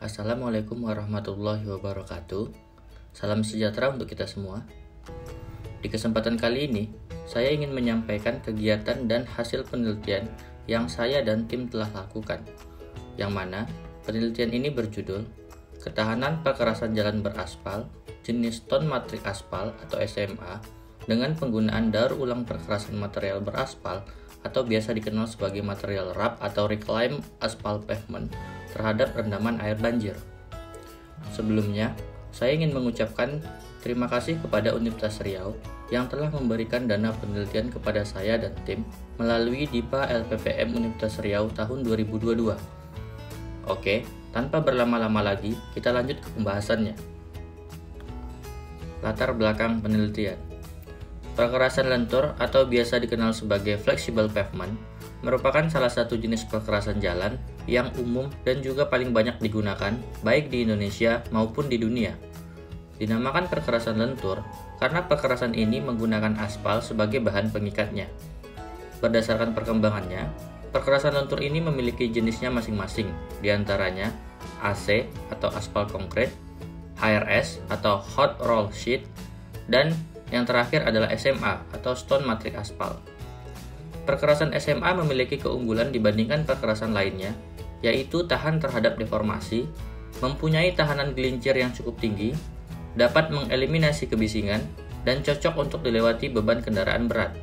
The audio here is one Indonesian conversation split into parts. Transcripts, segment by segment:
Assalamualaikum warahmatullahi wabarakatuh. Salam sejahtera untuk kita semua. Di kesempatan kali ini, saya ingin menyampaikan kegiatan dan hasil penelitian yang saya dan tim telah lakukan, yang mana penelitian ini berjudul Ketahanan Perkerasan Jalan Beraspal jenis Stone Matrix Aspal atau SMA dengan penggunaan daur ulang perkerasan material beraspal atau biasa dikenal sebagai material RAP atau Reclaimed Asphalt Pavement terhadap rendaman air banjir. Sebelumnya, saya ingin mengucapkan terima kasih kepada Universitas Riau yang telah memberikan dana penelitian kepada saya dan tim melalui DIPA LPPM Universitas Riau tahun 2022. Oke, tanpa berlama-lama lagi, kita lanjut ke pembahasannya. Latar belakang penelitian. Perkerasan lentur atau biasa dikenal sebagai flexible pavement merupakan salah satu jenis perkerasan jalan yang umum dan juga paling banyak digunakan baik di Indonesia maupun di dunia. Dinamakan perkerasan lentur karena perkerasan ini menggunakan aspal sebagai bahan pengikatnya. Berdasarkan perkembangannya, perkerasan lentur ini memiliki jenisnya masing-masing, diantaranya AC atau aspal konkret, HRS atau hot roll sheet, dan yang terakhir adalah SMA atau Stone Matrix Aspal. Perkerasan SMA memiliki keunggulan dibandingkan perkerasan lainnya, yaitu tahan terhadap deformasi, mempunyai tahanan gelincir yang cukup tinggi, dapat mengeliminasi kebisingan, dan cocok untuk dilewati beban kendaraan berat.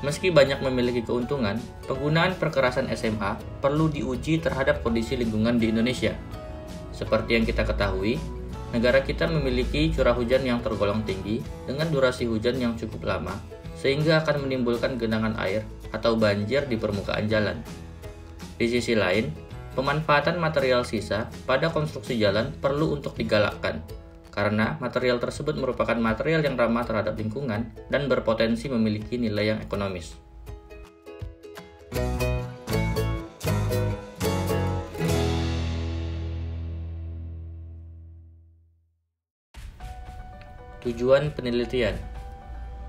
Meski banyak memiliki keuntungan, penggunaan perkerasan SMA perlu diuji terhadap kondisi lingkungan di Indonesia. Seperti yang kita ketahui, negara kita memiliki curah hujan yang tergolong tinggi dengan durasi hujan yang cukup lama, sehingga akan menimbulkan genangan air atau banjir di permukaan jalan. Di sisi lain, pemanfaatan material sisa pada konstruksi jalan perlu untuk digalakkan, karena material tersebut merupakan material yang ramah terhadap lingkungan dan berpotensi memiliki nilai yang ekonomis. Tujuan penelitian.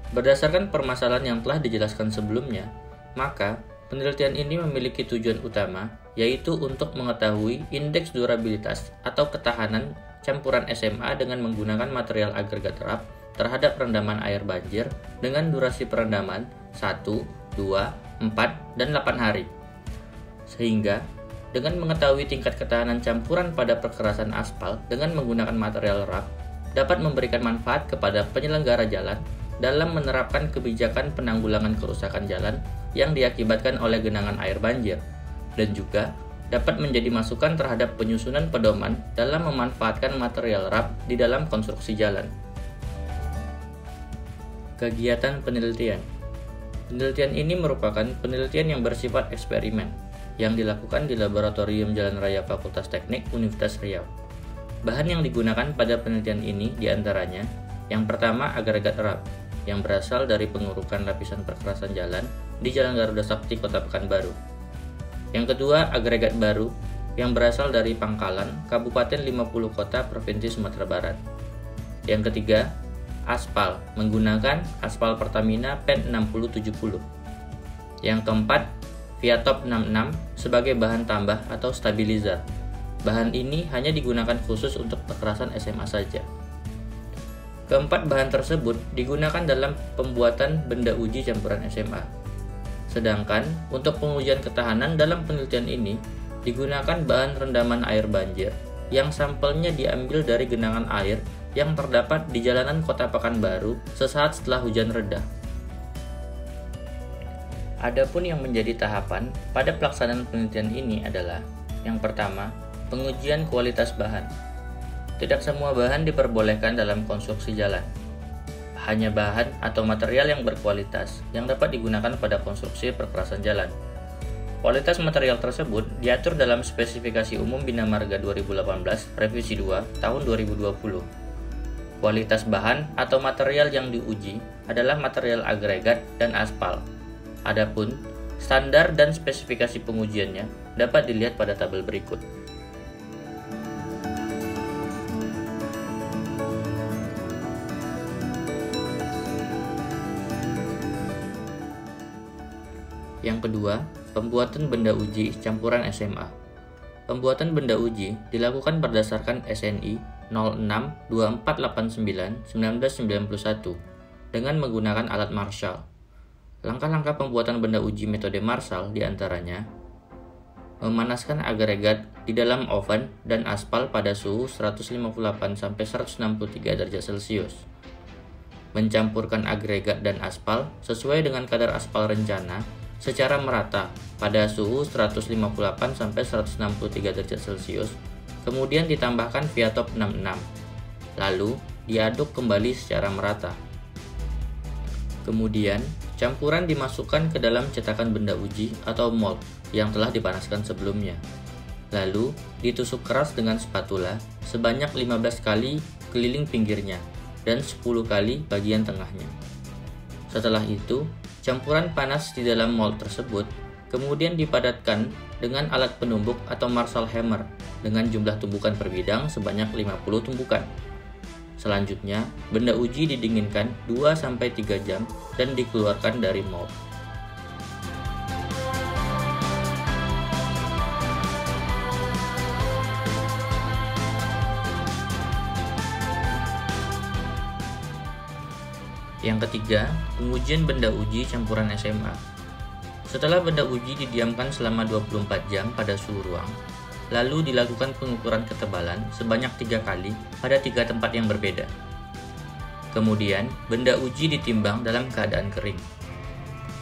Berdasarkan permasalahan yang telah dijelaskan sebelumnya, maka penelitian ini memiliki tujuan utama, yaitu untuk mengetahui indeks durabilitas atau ketahanan campuran SMA dengan menggunakan material agregat RAP terhadap rendaman air banjir dengan durasi perendaman 1, 2, 4, dan 8 hari. Sehingga, dengan mengetahui tingkat ketahanan campuran pada perkerasan aspal dengan menggunakan material RAP, dapat memberikan manfaat kepada penyelenggara jalan dalam menerapkan kebijakan penanggulangan kerusakan jalan yang diakibatkan oleh genangan air banjir, dan juga dapat menjadi masukan terhadap penyusunan pedoman dalam memanfaatkan material RAP di dalam konstruksi jalan. Kegiatan penelitian. Penelitian ini merupakan penelitian yang bersifat eksperimen yang dilakukan di Laboratorium Jalan Raya Fakultas Teknik Universitas Riau. Bahan yang digunakan pada penelitian ini diantaranya yang pertama agregat RAP yang berasal dari pengurukan lapisan perkerasan jalan di Jalan Garuda Sakti, Kota Pekanbaru. Yang kedua, agregat baru yang berasal dari Pangkalan, Kabupaten 50 Kota, Provinsi Sumatera Barat. Yang ketiga, aspal menggunakan aspal Pertamina PEN 6070. Yang keempat, Viatop 66 sebagai bahan tambah atau stabilizer. Bahan ini hanya digunakan khusus untuk perkerasan SMA saja. Keempat bahan tersebut digunakan dalam pembuatan benda uji campuran SMA. Sedangkan untuk pengujian ketahanan dalam penelitian ini digunakan bahan rendaman air banjir yang sampelnya diambil dari genangan air yang terdapat di jalanan Kota Pekanbaru sesaat setelah hujan reda. Adapun yang menjadi tahapan pada pelaksanaan penelitian ini adalah yang pertama, pengujian kualitas bahan. Tidak semua bahan diperbolehkan dalam konstruksi jalan. Hanya bahan atau material yang berkualitas yang dapat digunakan pada konstruksi perkerasan jalan. Kualitas material tersebut diatur dalam Spesifikasi Umum Bina Marga 2018 Revisi 2 tahun 2020. Kualitas bahan atau material yang diuji adalah material agregat dan aspal. Adapun standar dan spesifikasi pengujiannya dapat dilihat pada tabel berikut. Yang kedua, pembuatan benda uji campuran SMA. Pembuatan benda uji dilakukan berdasarkan SNI 06-2489-1991 dengan menggunakan alat Marshall. Langkah-langkah pembuatan benda uji metode Marshall diantaranya memanaskan agregat di dalam oven dan aspal pada suhu 158-163 derajat Celcius. Mencampurkan agregat dan aspal sesuai dengan kadar aspal rencana secara merata pada suhu 158-163 derajat Celcius, kemudian ditambahkan via top 66. Lalu diaduk kembali secara merata. Kemudian, campuran dimasukkan ke dalam cetakan benda uji atau mold yang telah dipanaskan sebelumnya. Lalu, ditusuk keras dengan spatula sebanyak 15 kali keliling pinggirnya dan 10 kali bagian tengahnya. Setelah itu, campuran panas di dalam mold tersebut kemudian dipadatkan dengan alat penumbuk atau Marshall hammer dengan jumlah tumbukan per bidang sebanyak 50 tumbukan. Selanjutnya, benda uji didinginkan 2-3 jam dan dikeluarkan dari mold. Yang ketiga, pengujian benda uji campuran SMA. Setelah benda uji didiamkan selama 24 jam pada suhu ruang, lalu dilakukan pengukuran ketebalan sebanyak 3 kali pada 3 tempat yang berbeda. Kemudian, benda uji ditimbang dalam keadaan kering.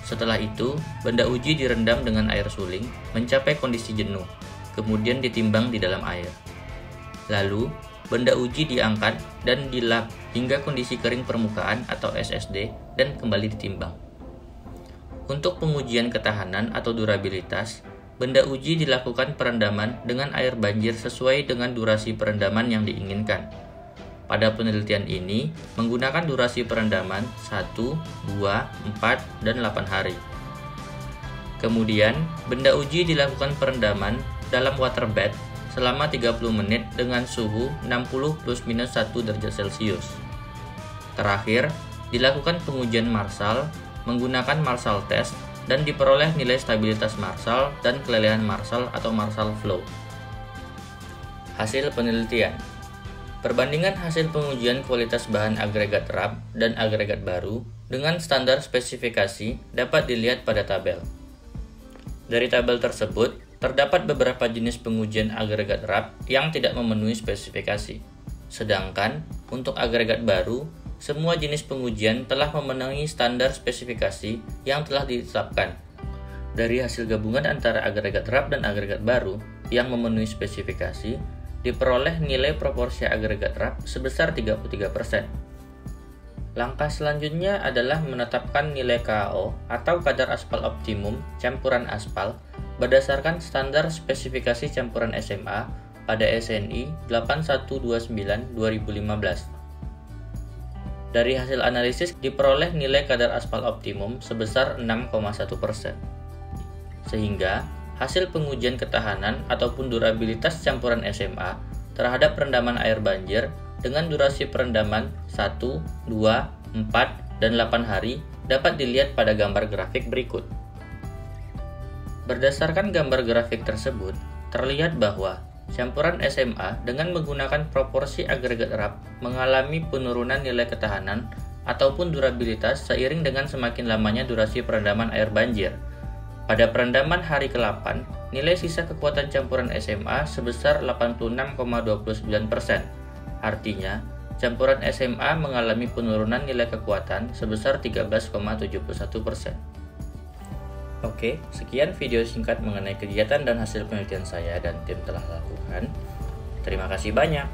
Setelah itu, benda uji direndam dengan air suling mencapai kondisi jenuh, kemudian ditimbang di dalam air. Lalu, benda uji diangkat dan dilap hingga kondisi kering permukaan atau SSD dan kembali ditimbang. Untuk pengujian ketahanan atau durabilitas, benda uji dilakukan perendaman dengan air banjir sesuai dengan durasi perendaman yang diinginkan. Pada penelitian ini, menggunakan durasi perendaman 1, 2, 4, dan 8 hari. Kemudian, benda uji dilakukan perendaman dalam waterbed selama 30 menit dengan suhu 60 ± 1 derajat Celcius. Terakhir, dilakukan pengujian Marshall menggunakan Marshall test dan diperoleh nilai stabilitas Marshall dan kelelehan Marshall atau Marshall flow. Hasil penelitian. Perbandingan hasil pengujian kualitas bahan agregat RAP dan agregat baru dengan standar spesifikasi dapat dilihat pada tabel. Dari tabel tersebut, terdapat beberapa jenis pengujian agregat RAP yang tidak memenuhi spesifikasi. Sedangkan untuk agregat baru, semua jenis pengujian telah memenuhi standar spesifikasi yang telah ditetapkan. Dari hasil gabungan antara agregat RAP dan agregat baru yang memenuhi spesifikasi, diperoleh nilai proporsi agregat RAP sebesar 33%. Langkah selanjutnya adalah menetapkan nilai KO atau kadar aspal optimum campuran aspal berdasarkan standar spesifikasi campuran SMA pada SNI 8129/2015. Dari hasil analisis diperoleh nilai kadar aspal optimum sebesar 6,1%. Sehingga hasil pengujian ketahanan ataupun durabilitas campuran SMA terhadap perendaman air banjir dengan durasi perendaman 1, 2, 4, dan 8 hari dapat dilihat pada gambar grafik berikut. Berdasarkan gambar grafik tersebut, terlihat bahwa campuran SMA dengan menggunakan proporsi agregat RAP mengalami penurunan nilai ketahanan ataupun durabilitas seiring dengan semakin lamanya durasi perendaman air banjir. Pada perendaman hari ke-8, nilai sisa kekuatan campuran SMA sebesar 86,29%. Artinya, campuran SMA mengalami penurunan nilai kekuatan sebesar 13,71%. Oke, sekian video singkat mengenai kegiatan dan hasil penelitian saya dan tim telah lakukan. Terima kasih banyak.